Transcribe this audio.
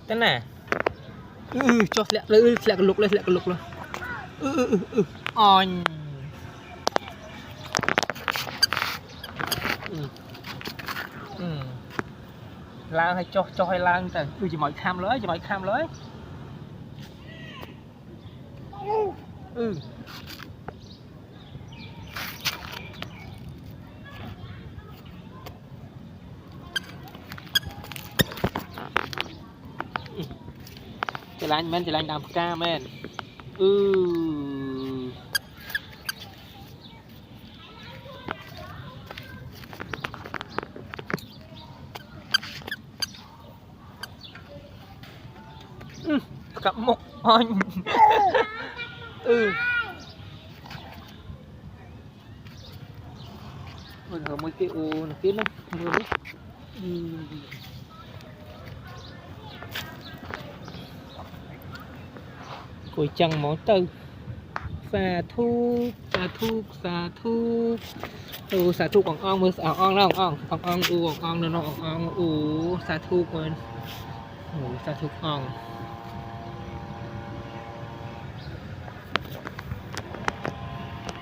thế nè cho lẹ cái lục lên on lang hay cho hay lang từ chỉ mọi kham lưới chỉ lanh đàm ca men cặp một on mình ở mấy cái ô nó kia lắm mưa đấy cùi chân món tư xà thu xà thu còn on mưa on đâu on nó xà thu quên xà thu on